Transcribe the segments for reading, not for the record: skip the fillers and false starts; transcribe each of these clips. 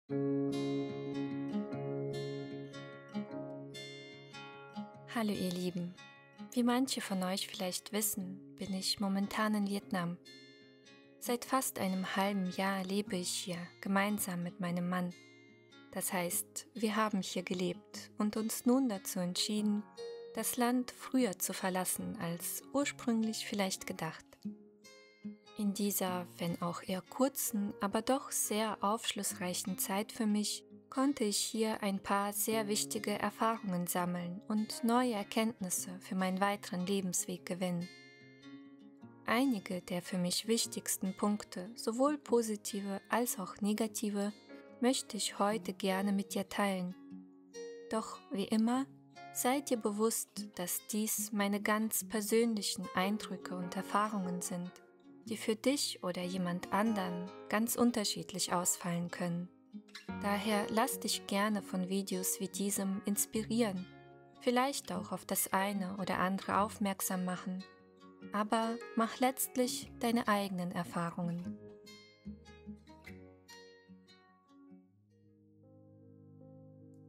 Hallo ihr Lieben, wie manche von euch vielleicht wissen, bin ich momentan in Vietnam. Seit fast einem halben Jahr lebe ich hier gemeinsam mit meinem Mann. Das heißt, wir haben hier gelebt und uns nun dazu entschieden, das Land früher zu verlassen als ursprünglich vielleicht gedacht. In dieser, wenn auch eher kurzen, aber doch sehr aufschlussreichen Zeit für mich, konnte ich hier ein paar sehr wichtige Erfahrungen sammeln und neue Erkenntnisse für meinen weiteren Lebensweg gewinnen. Einige der für mich wichtigsten Punkte, sowohl positive als auch negative, möchte ich heute gerne mit dir teilen. Doch wie immer, sei dir bewusst, dass dies meine ganz persönlichen Eindrücke und Erfahrungen sind, die für dich oder jemand anderen ganz unterschiedlich ausfallen können. Daher lass dich gerne von Videos wie diesem inspirieren, vielleicht auch auf das eine oder andere aufmerksam machen, aber mach letztlich deine eigenen Erfahrungen.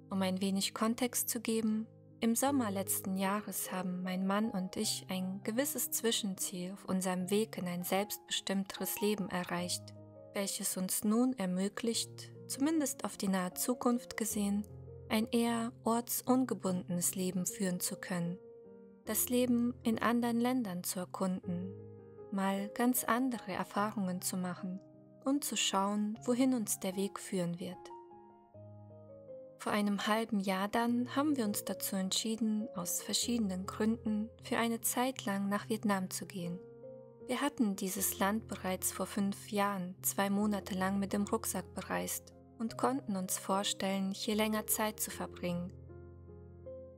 Um ein wenig Kontext zu geben, im Sommer letzten Jahres haben mein Mann und ich ein gewisses Zwischenziel auf unserem Weg in ein selbstbestimmteres Leben erreicht, welches uns nun ermöglicht, zumindest auf die nahe Zukunft gesehen, ein eher ortsungebundenes Leben führen zu können, das Leben in anderen Ländern zu erkunden, mal ganz andere Erfahrungen zu machen und zu schauen, wohin uns der Weg führen wird. Vor einem halben Jahr dann haben wir uns dazu entschieden, aus verschiedenen Gründen für eine Zeit lang nach Vietnam zu gehen. Wir hatten dieses Land bereits vor 5 Jahren 2 Monate lang mit dem Rucksack bereist und konnten uns vorstellen, hier länger Zeit zu verbringen.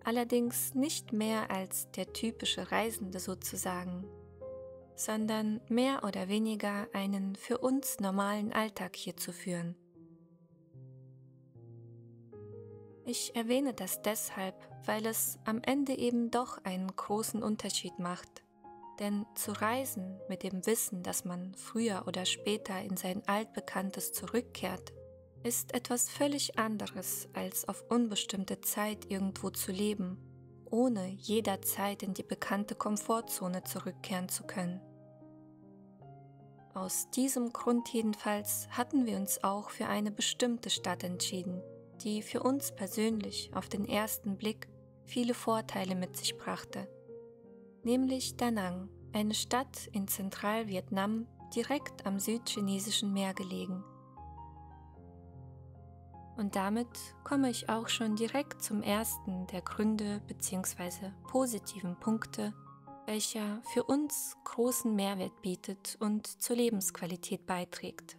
Allerdings nicht mehr als der typische Reisende sozusagen, sondern mehr oder weniger einen für uns normalen Alltag hier zu führen. Ich erwähne das deshalb, weil es am Ende eben doch einen großen Unterschied macht. Denn zu reisen mit dem Wissen, dass man früher oder später in sein Altbekanntes zurückkehrt, ist etwas völlig anderes, als auf unbestimmte Zeit irgendwo zu leben, ohne jederzeit in die bekannte Komfortzone zurückkehren zu können. Aus diesem Grund jedenfalls hatten wir uns auch für eine bestimmte Stadt entschieden, die für uns persönlich auf den ersten Blick viele Vorteile mit sich brachte, nämlich Da Nang, eine Stadt in Zentralvietnam, direkt am südchinesischen Meer gelegen. Und damit komme ich auch schon direkt zum ersten der Gründe bzw. positiven Punkte, welcher für uns großen Mehrwert bietet und zur Lebensqualität beiträgt.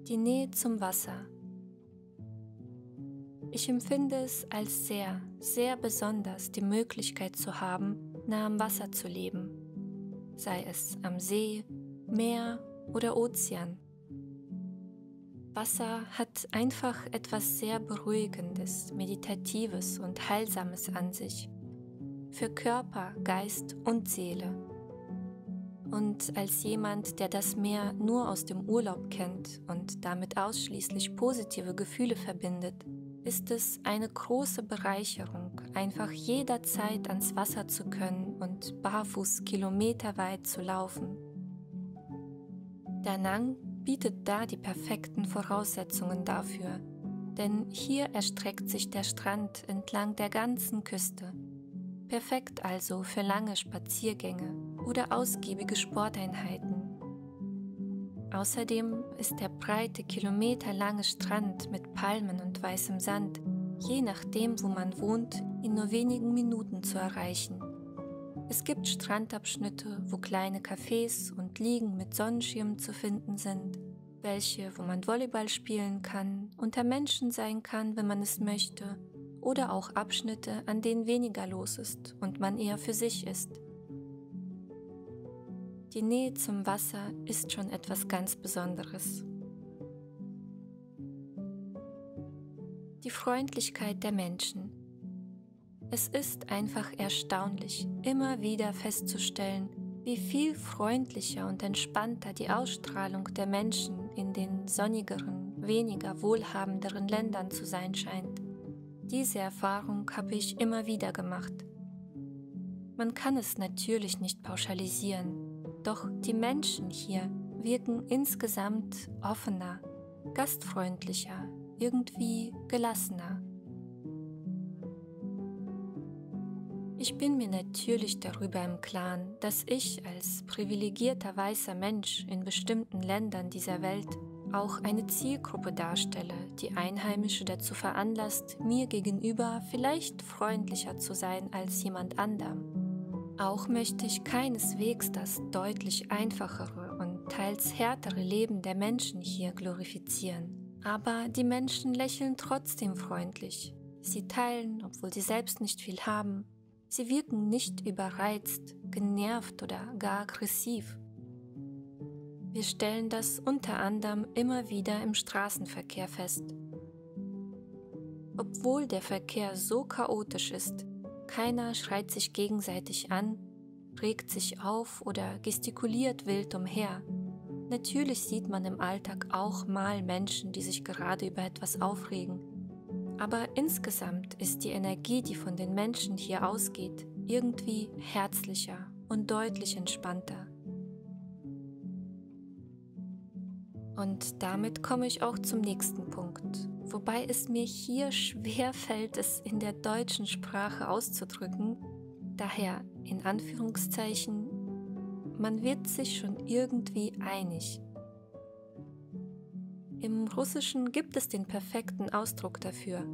Die Nähe zum Wasser. Ich empfinde es als sehr, sehr besonders, die Möglichkeit zu haben, nah am Wasser zu leben, sei es am See, Meer oder Ozean. Wasser hat einfach etwas sehr Beruhigendes, Meditatives und Heilsames an sich, für Körper, Geist und Seele. Und als jemand, der das Meer nur aus dem Urlaub kennt und damit ausschließlich positive Gefühle verbindet, ist es eine große Bereicherung, einfach jederzeit ans Wasser zu können und barfuß kilometerweit zu laufen. Da Nang bietet da die perfekten Voraussetzungen dafür, denn hier erstreckt sich der Strand entlang der ganzen Küste. Perfekt also für lange Spaziergänge oder ausgiebige Sporteinheiten. Außerdem ist der breite, kilometerlange Strand mit Palmen und weißem Sand, je nachdem, wo man wohnt, in nur wenigen Minuten zu erreichen. Es gibt Strandabschnitte, wo kleine Cafés und Liegen mit Sonnenschirmen zu finden sind, welche, wo man Volleyball spielen kann, unter Menschen sein kann, wenn man es möchte, oder auch Abschnitte, an denen weniger los ist und man eher für sich ist. Die Nähe zum Wasser ist schon etwas ganz Besonderes. Die Freundlichkeit der Menschen. Es ist einfach erstaunlich, immer wieder festzustellen, wie viel freundlicher und entspannter die Ausstrahlung der Menschen in den sonnigeren, weniger wohlhabenderen Ländern zu sein scheint. Diese Erfahrung habe ich immer wieder gemacht. Man kann es natürlich nicht pauschalisieren, doch die Menschen hier wirken insgesamt offener, gastfreundlicher, irgendwie gelassener. Ich bin mir natürlich darüber im Klaren, dass ich als privilegierter weißer Mensch in bestimmten Ländern dieser Welt auch eine Zielgruppe darstelle, die Einheimische dazu veranlasst, mir gegenüber vielleicht freundlicher zu sein als jemand anderem. Auch möchte ich keineswegs das deutlich einfachere und teils härtere Leben der Menschen hier glorifizieren. Aber die Menschen lächeln trotzdem freundlich. Sie teilen, obwohl sie selbst nicht viel haben. Sie wirken nicht überreizt, genervt oder gar aggressiv. Wir stellen das unter anderem immer wieder im Straßenverkehr fest. Obwohl der Verkehr so chaotisch ist, keiner schreit sich gegenseitig an, regt sich auf oder gestikuliert wild umher. Natürlich sieht man im Alltag auch mal Menschen, die sich gerade über etwas aufregen. Aber insgesamt ist die Energie, die von den Menschen hier ausgeht, irgendwie herzlicher und deutlich entspannter. Und damit komme ich auch zum nächsten Punkt, wobei es mir hier schwer fällt, es in der deutschen Sprache auszudrücken, daher in Anführungszeichen, man wird sich schon irgendwie einig. Im Russischen gibt es den perfekten Ausdruck dafür,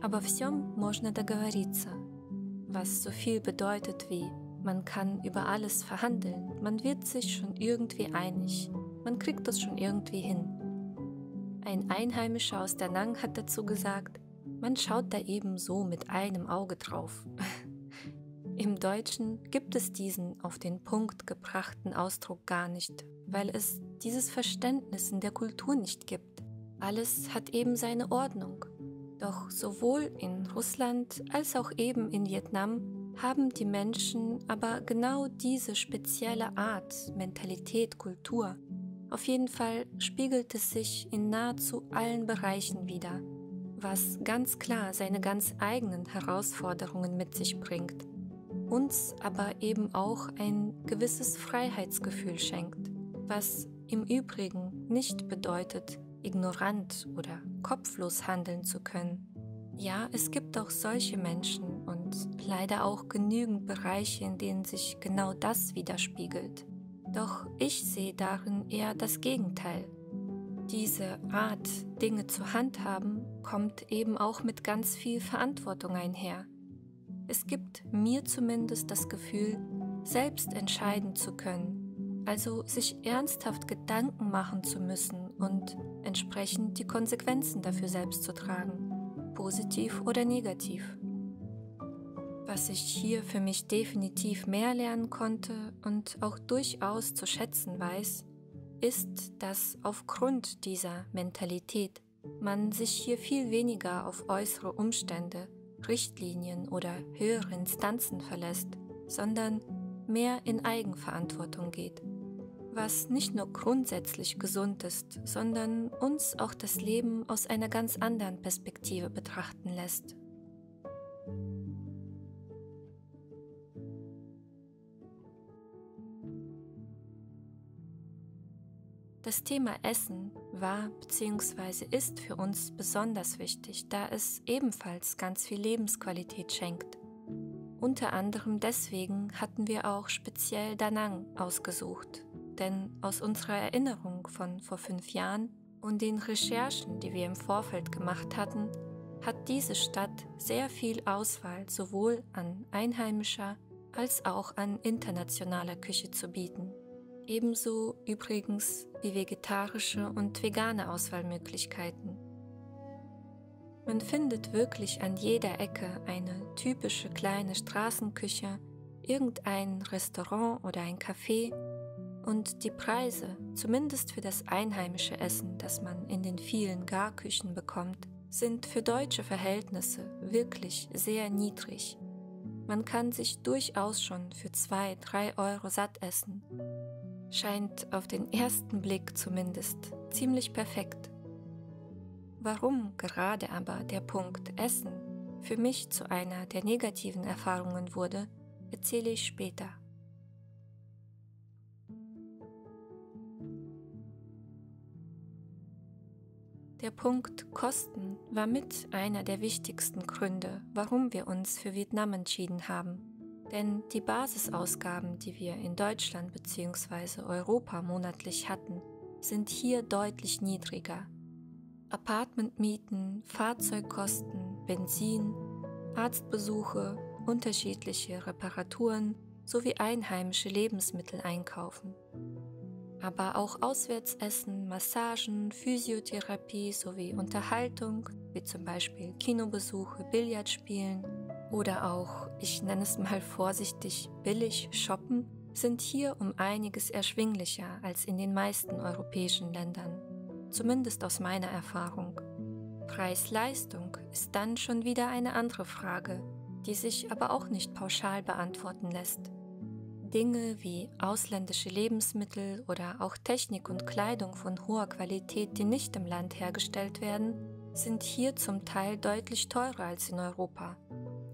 обо всем можно договориться, was so viel bedeutet wie, man kann über alles verhandeln, man wird sich schon irgendwie einig, man kriegt das schon irgendwie hin. Ein Einheimischer aus Da Nang hat dazu gesagt, man schaut da eben so mit einem Auge drauf. Im Deutschen gibt es diesen auf den Punkt gebrachten Ausdruck gar nicht, weil es dieses Verständnis in der Kultur nicht gibt. Alles hat eben seine Ordnung. Doch sowohl in Russland als auch eben in Vietnam haben die Menschen aber genau diese spezielle Art, Mentalität, Kultur. Auf jeden Fall spiegelt es sich in nahezu allen Bereichen wider, was ganz klar seine ganz eigenen Herausforderungen mit sich bringt, uns aber eben auch ein gewisses Freiheitsgefühl schenkt, was im Übrigen nicht bedeutet, ignorant oder kopflos handeln zu können. Ja, es gibt auch solche Menschen und leider auch genügend Bereiche, in denen sich genau das widerspiegelt. Doch ich sehe darin eher das Gegenteil. Diese Art, Dinge zu handhaben, kommt eben auch mit ganz viel Verantwortung einher. Es gibt mir zumindest das Gefühl, selbst entscheiden zu können, also sich ernsthaft Gedanken machen zu müssen und entsprechend die Konsequenzen dafür selbst zu tragen, positiv oder negativ. Was ich hier für mich definitiv mehr lernen konnte und auch durchaus zu schätzen weiß, ist, dass aufgrund dieser Mentalität man sich hier viel weniger auf äußere Umstände, Richtlinien oder höhere Instanzen verlässt, sondern mehr in Eigenverantwortung geht. Was nicht nur grundsätzlich gesund ist, sondern uns auch das Leben aus einer ganz anderen Perspektive betrachten lässt. Das Thema Essen war bzw. ist für uns besonders wichtig, da es ebenfalls ganz viel Lebensqualität schenkt. Unter anderem deswegen hatten wir auch speziell Da Nang ausgesucht, denn aus unserer Erinnerung von vor 5 Jahren und den Recherchen, die wir im Vorfeld gemacht hatten, hat diese Stadt sehr viel Auswahl sowohl an einheimischer als auch an internationaler Küche zu bieten. Ebenso übrigens wie vegetarische und vegane Auswahlmöglichkeiten. Man findet wirklich an jeder Ecke eine typische kleine Straßenküche, irgendein Restaurant oder ein Café und die Preise, zumindest für das einheimische Essen, das man in den vielen Garküchen bekommt, sind für deutsche Verhältnisse wirklich sehr niedrig. Man kann sich durchaus schon für 2, 3 Euro satt essen. Scheint auf den ersten Blick zumindest ziemlich perfekt. Warum gerade aber der Punkt Essen für mich zu einer der negativen Erfahrungen wurde, erzähle ich später. Der Punkt Kosten war mit einer der wichtigsten Gründe, warum wir uns für Vietnam entschieden haben. Denn die Basisausgaben, die wir in Deutschland bzw. Europa monatlich hatten, sind hier deutlich niedriger. Apartmentmieten, Fahrzeugkosten, Benzin, Arztbesuche, unterschiedliche Reparaturen sowie einheimische Lebensmittel einkaufen. Aber auch Auswärtsessen, Massagen, Physiotherapie sowie Unterhaltung, wie zum Beispiel Kinobesuche, Billardspielen oder auch, ich nenne es mal vorsichtig, billig shoppen, sind hier um einiges erschwinglicher als in den meisten europäischen Ländern, zumindest aus meiner Erfahrung. Preis-Leistung ist dann schon wieder eine andere Frage, die sich aber auch nicht pauschal beantworten lässt. Dinge wie ausländische Lebensmittel oder auch Technik und Kleidung von hoher Qualität, die nicht im Land hergestellt werden, sind hier zum Teil deutlich teurer als in Europa.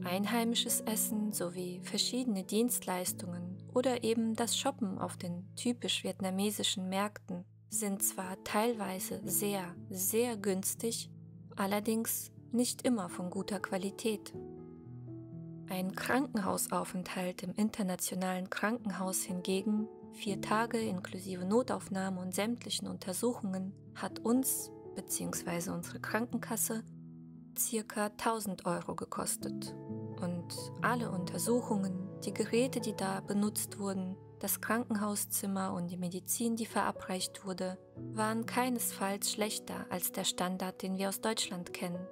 Einheimisches Essen sowie verschiedene Dienstleistungen oder eben das Shoppen auf den typisch vietnamesischen Märkten sind zwar teilweise sehr, sehr günstig, allerdings nicht immer von guter Qualität. Ein Krankenhausaufenthalt im internationalen Krankenhaus hingegen, 4 Tage inklusive Notaufnahme und sämtlichen Untersuchungen, hat uns bzw. unsere Krankenkasse ca. 1000 Euro gekostet. Und alle Untersuchungen, die Geräte, die da benutzt wurden, das Krankenhauszimmer und die Medizin, die verabreicht wurde, waren keinesfalls schlechter als der Standard, den wir aus Deutschland kennen.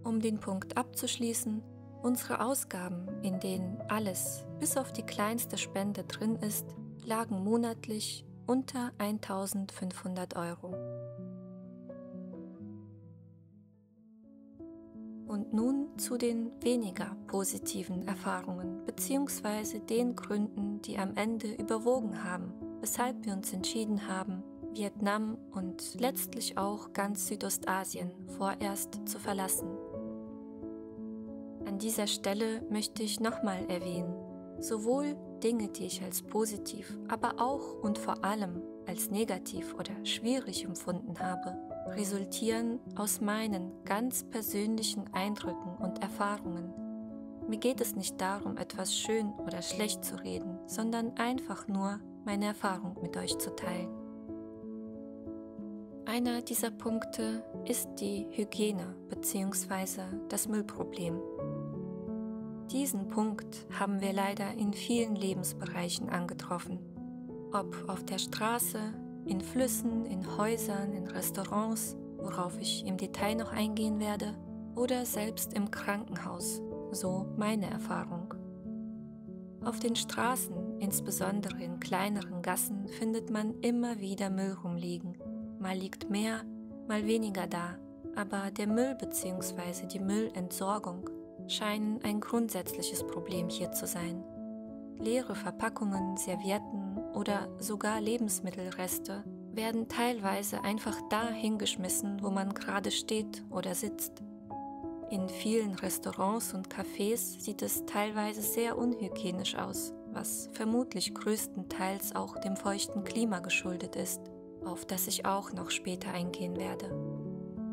Um den Punkt abzuschließen, unsere Ausgaben, in denen alles bis auf die kleinste Spende drin ist, lagen monatlich unter 1500 Euro. Und nun zu den weniger positiven Erfahrungen bzw. den Gründen, die am Ende überwogen haben, weshalb wir uns entschieden haben, Vietnam und letztlich auch ganz Südostasien vorerst zu verlassen. An dieser Stelle möchte ich nochmal erwähnen, sowohl Dinge, die ich als positiv, aber auch und vor allem als negativ oder schwierig empfunden habe, resultieren aus meinen ganz persönlichen Eindrücken und Erfahrungen. Mir geht es nicht darum, etwas schön oder schlecht zu reden, sondern einfach nur meine Erfahrung mit euch zu teilen. Einer dieser Punkte ist die Hygiene bzw. das Müllproblem. Diesen Punkt haben wir leider in vielen Lebensbereichen angetroffen. Ob auf der Straße, in Flüssen, in Häusern, in Restaurants, worauf ich im Detail noch eingehen werde, oder selbst im Krankenhaus, so meine Erfahrung. Auf den Straßen, insbesondere in kleineren Gassen, findet man immer wieder Müll rumliegen. Mal liegt mehr, mal weniger da, aber der Müll bzw. die Müllentsorgung scheinen ein grundsätzliches Problem hier zu sein. Leere Verpackungen, Servietten oder sogar Lebensmittelreste werden teilweise einfach da hingeschmissen, wo man gerade steht oder sitzt. In vielen Restaurants und Cafés sieht es teilweise sehr unhygienisch aus, was vermutlich größtenteils auch dem feuchten Klima geschuldet ist, auf das ich auch noch später eingehen werde.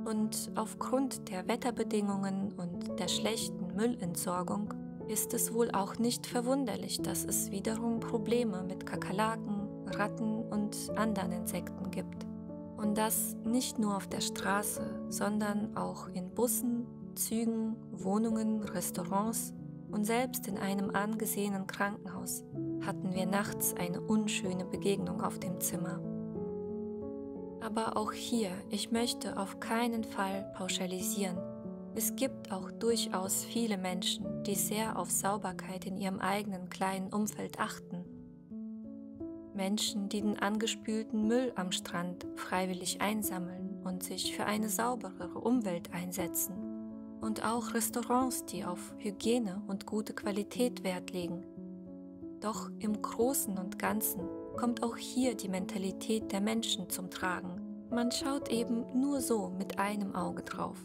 Und aufgrund der Wetterbedingungen und der schlechten Müllentsorgung ist es wohl auch nicht verwunderlich, dass es wiederum Probleme mit Kakerlaken, Ratten und anderen Insekten gibt. Und das nicht nur auf der Straße, sondern auch in Bussen, Zügen, Wohnungen, Restaurants und selbst in einem angesehenen Krankenhaus hatten wir nachts eine unschöne Begegnung auf dem Zimmer. Aber auch hier, ich möchte auf keinen Fall pauschalisieren. Es gibt auch durchaus viele Menschen, die sehr auf Sauberkeit in ihrem eigenen kleinen Umfeld achten. Menschen, die den angespülten Müll am Strand freiwillig einsammeln und sich für eine sauberere Umwelt einsetzen. Und auch Restaurants, die auf Hygiene und gute Qualität Wert legen. Doch im Großen und Ganzen kommt auch hier die Mentalität der Menschen zum Tragen. Man schaut eben nur so mit einem Auge drauf.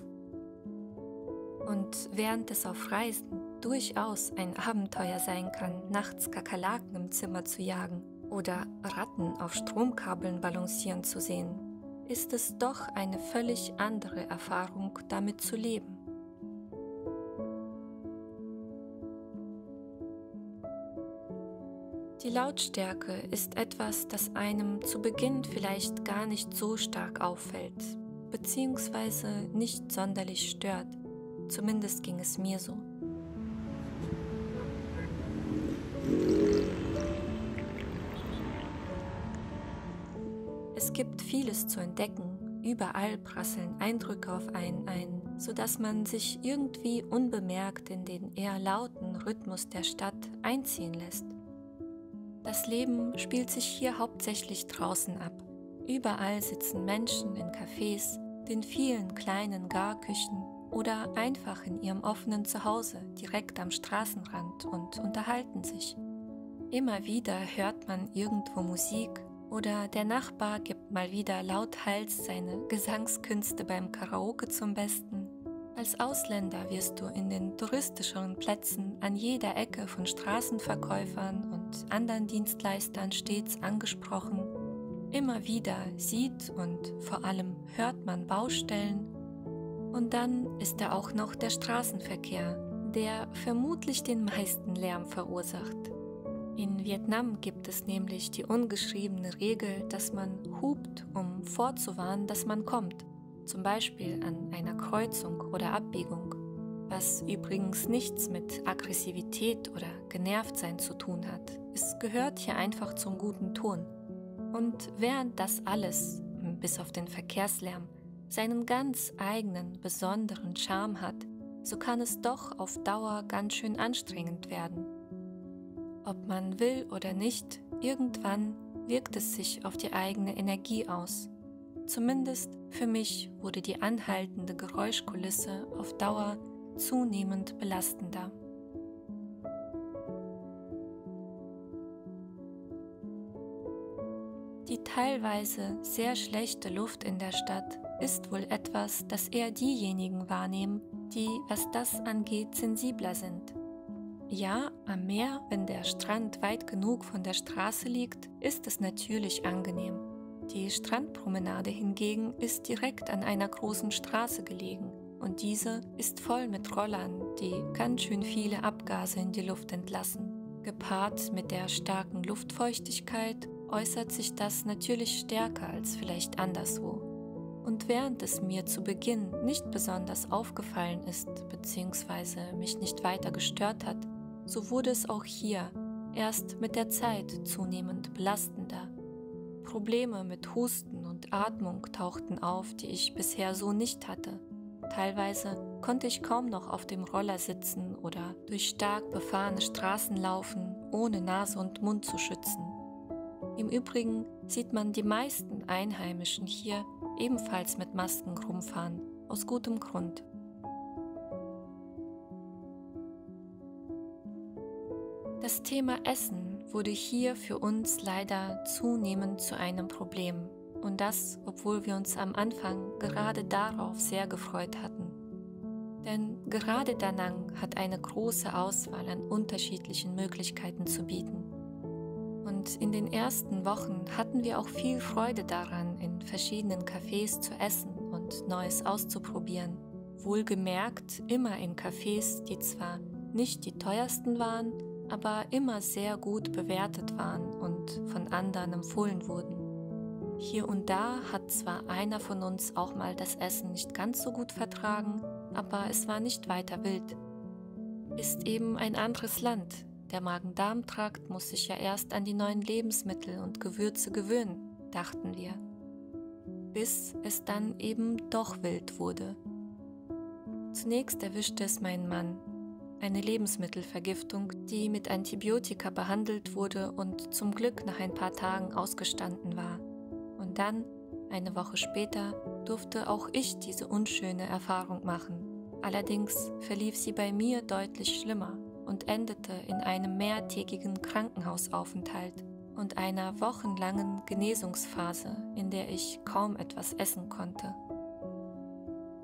Und während es auf Reisen durchaus ein Abenteuer sein kann, nachts Kakerlaken im Zimmer zu jagen oder Ratten auf Stromkabeln balancieren zu sehen, ist es doch eine völlig andere Erfahrung, damit zu leben. Die Lautstärke ist etwas, das einem zu Beginn vielleicht gar nicht so stark auffällt, beziehungsweise nicht sonderlich stört. Zumindest ging es mir so. Es gibt vieles zu entdecken, überall prasseln Eindrücke auf einen ein, sodass man sich irgendwie unbemerkt in den eher lauten Rhythmus der Stadt einziehen lässt. Das Leben spielt sich hier hauptsächlich draußen ab. Überall sitzen Menschen in Cafés, den vielen kleinen Garküchen oder einfach in ihrem offenen Zuhause direkt am Straßenrand und unterhalten sich. Immer wieder hört man irgendwo Musik oder der Nachbar gibt mal wieder lauthals seine Gesangskünste beim Karaoke zum Besten. Als Ausländer wirst du in den touristischeren Plätzen an jeder Ecke von Straßenverkäufern und anderen Dienstleistern stets angesprochen. Immer wieder sieht und vor allem hört man Baustellen. Und dann ist da auch noch der Straßenverkehr, der vermutlich den meisten Lärm verursacht. In Vietnam gibt es nämlich die ungeschriebene Regel, dass man hupt, um vorzuwarnen, dass man kommt. Zum Beispiel an einer Kreuzung oder Abbiegung, was übrigens nichts mit Aggressivität oder Genervtsein zu tun hat. Es gehört hier einfach zum guten Ton. Und während das alles, bis auf den Verkehrslärm, seinen ganz eigenen, besonderen Charme hat, so kann es doch auf Dauer ganz schön anstrengend werden. Ob man will oder nicht, irgendwann wirkt es sich auf die eigene Energie aus. Zumindest für mich wurde die anhaltende Geräuschkulisse auf Dauer zunehmend belastender. Die teilweise sehr schlechte Luft in der Stadt ist wohl etwas, das eher diejenigen wahrnehmen, die, was das angeht, sensibler sind. Ja, am Meer, wenn der Strand weit genug von der Straße liegt, ist es natürlich angenehm. Die Strandpromenade hingegen ist direkt an einer großen Straße gelegen und diese ist voll mit Rollern, die ganz schön viele Abgase in die Luft entlassen. Gepaart mit der starken Luftfeuchtigkeit äußert sich das natürlich stärker als vielleicht anderswo. Und während es mir zu Beginn nicht besonders aufgefallen ist bzw. mich nicht weiter gestört hat, so wurde es auch hier erst mit der Zeit zunehmend belastender. Probleme mit Husten und Atmung tauchten auf, die ich bisher so nicht hatte. Teilweise konnte ich kaum noch auf dem Roller sitzen oder durch stark befahrene Straßen laufen, ohne Nase und Mund zu schützen. Im Übrigen sieht man die meisten Einheimischen hier ebenfalls mit Masken rumfahren, aus gutem Grund. Das Thema Essen wurde hier für uns leider zunehmend zu einem Problem. Und das, obwohl wir uns am Anfang gerade darauf sehr gefreut hatten. Denn gerade Da Nang hat eine große Auswahl an unterschiedlichen Möglichkeiten zu bieten. Und in den ersten Wochen hatten wir auch viel Freude daran, in verschiedenen Cafés zu essen und Neues auszuprobieren. Wohlgemerkt immer in Cafés, die zwar nicht die teuersten waren, aber immer sehr gut bewertet waren und von anderen empfohlen wurden. Hier und da hat zwar einer von uns auch mal das Essen nicht ganz so gut vertragen, aber es war nicht weiter wild. Ist eben ein anderes Land. Der Magen-Darm-Trakt muss sich ja erst an die neuen Lebensmittel und Gewürze gewöhnen, dachten wir. Bis es dann eben doch wild wurde. Zunächst erwischte es meinen Mann. Eine Lebensmittelvergiftung, die mit Antibiotika behandelt wurde und zum Glück nach ein paar Tagen ausgestanden war. Und dann, eine Woche später, durfte auch ich diese unschöne Erfahrung machen. Allerdings verlief sie bei mir deutlich schlimmer und endete in einem mehrtägigen Krankenhausaufenthalt und einer wochenlangen Genesungsphase, in der ich kaum etwas essen konnte.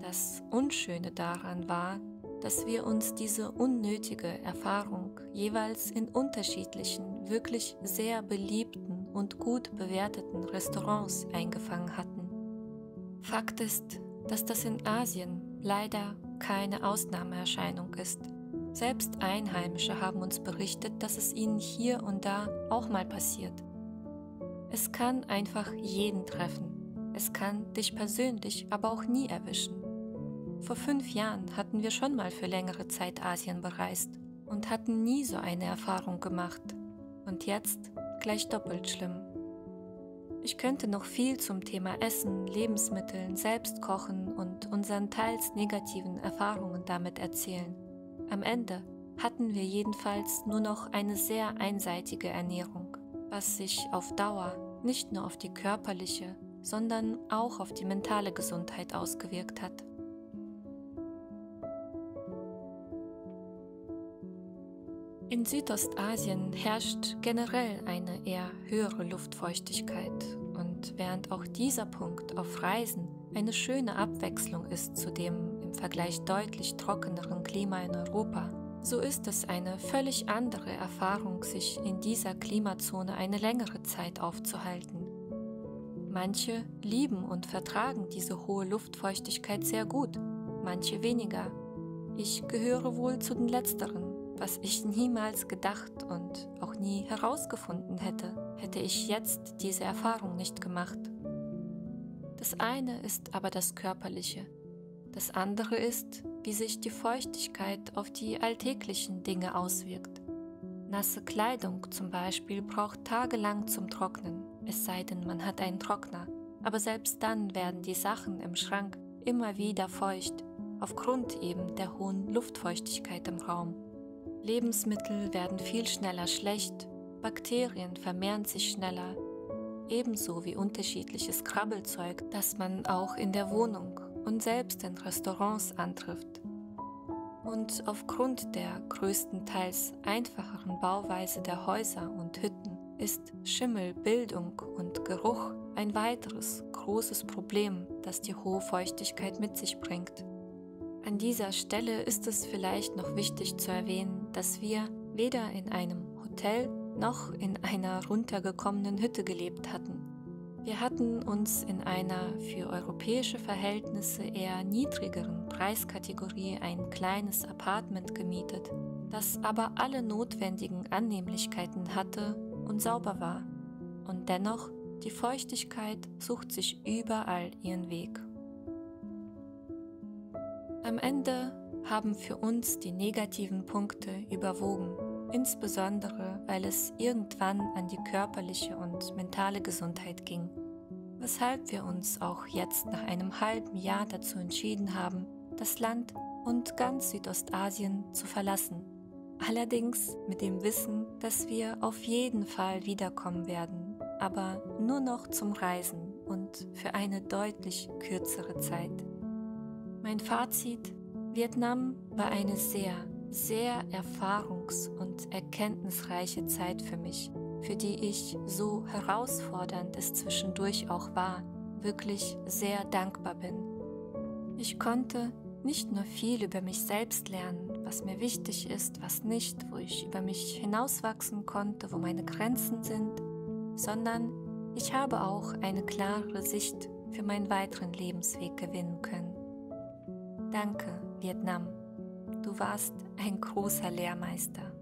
Das Unschöne daran war, dass wir uns diese unnötige Erfahrung jeweils in unterschiedlichen, wirklich sehr beliebten und gut bewerteten Restaurants eingefangen hatten. Fakt ist, dass das in Asien leider keine Ausnahmeerscheinung ist. Selbst Einheimische haben uns berichtet, dass es ihnen hier und da auch mal passiert. Es kann einfach jeden treffen. Es kann dich persönlich aber auch nie erwischen. Vor 5 Jahren hatten wir schon mal für längere Zeit Asien bereist und hatten nie so eine Erfahrung gemacht. Und jetzt gleich doppelt schlimm. Ich könnte noch viel zum Thema Essen, Lebensmitteln, Selbstkochen und unseren teils negativen Erfahrungen damit erzählen. Am Ende hatten wir jedenfalls nur noch eine sehr einseitige Ernährung, was sich auf Dauer nicht nur auf die körperliche, sondern auch auf die mentale Gesundheit ausgewirkt hat. In Südostasien herrscht generell eine eher höhere Luftfeuchtigkeit und während auch dieser Punkt auf Reisen eine schöne Abwechslung ist zu dem im Vergleich deutlich trockeneren Klima in Europa, so ist es eine völlig andere Erfahrung, sich in dieser Klimazone eine längere Zeit aufzuhalten. Manche lieben und vertragen diese hohe Luftfeuchtigkeit sehr gut, manche weniger. Ich gehöre wohl zu den Letzteren, was ich niemals gedacht und auch nie herausgefunden hätte ich jetzt diese Erfahrung nicht gemacht. Das eine ist aber das Körperliche. Das andere ist, wie sich die Feuchtigkeit auf die alltäglichen Dinge auswirkt. Nasse Kleidung zum Beispiel braucht tagelang zum Trocknen, es sei denn, man hat einen Trockner. Aber selbst dann werden die Sachen im Schrank immer wieder feucht, aufgrund eben der hohen Luftfeuchtigkeit im Raum. Lebensmittel werden viel schneller schlecht, Bakterien vermehren sich schneller, ebenso wie unterschiedliches Krabbelzeug, das man auch in der Wohnung und selbst in Restaurants antrifft. Und aufgrund der größtenteils einfacheren Bauweise der Häuser und Hütten ist Schimmelbildung und Geruch ein weiteres großes Problem, das die hohe Feuchtigkeit mit sich bringt. An dieser Stelle ist es vielleicht noch wichtig zu erwähnen, dass wir weder in einem Hotel noch in einer runtergekommenen Hütte gelebt hatten. Wir hatten uns in einer für europäische Verhältnisse eher niedrigeren Preiskategorie ein kleines Apartment gemietet, das aber alle notwendigen Annehmlichkeiten hatte und sauber war. Und dennoch, die Feuchtigkeit sucht sich überall ihren Weg. Am Ende haben für uns die negativen Punkte überwogen, insbesondere weil es irgendwann an die körperliche und mentale Gesundheit ging, weshalb wir uns auch jetzt nach einem halben Jahr dazu entschieden haben, das Land und ganz Südostasien zu verlassen. Allerdings mit dem Wissen, dass wir auf jeden Fall wiederkommen werden, aber nur noch zum Reisen und für eine deutlich kürzere Zeit. Mein Fazit: Vietnam war eine sehr, sehr erfahrungs- und erkenntnisreiche Zeit für mich, für die ich, so herausfordernd es zwischendurch auch war, wirklich sehr dankbar bin. Ich konnte nicht nur viel über mich selbst lernen, was mir wichtig ist, was nicht, wo ich über mich hinauswachsen konnte, wo meine Grenzen sind, sondern ich habe auch eine klarere Sicht für meinen weiteren Lebensweg gewinnen können. Danke, Vietnam. Du warst ein großer Lehrmeister.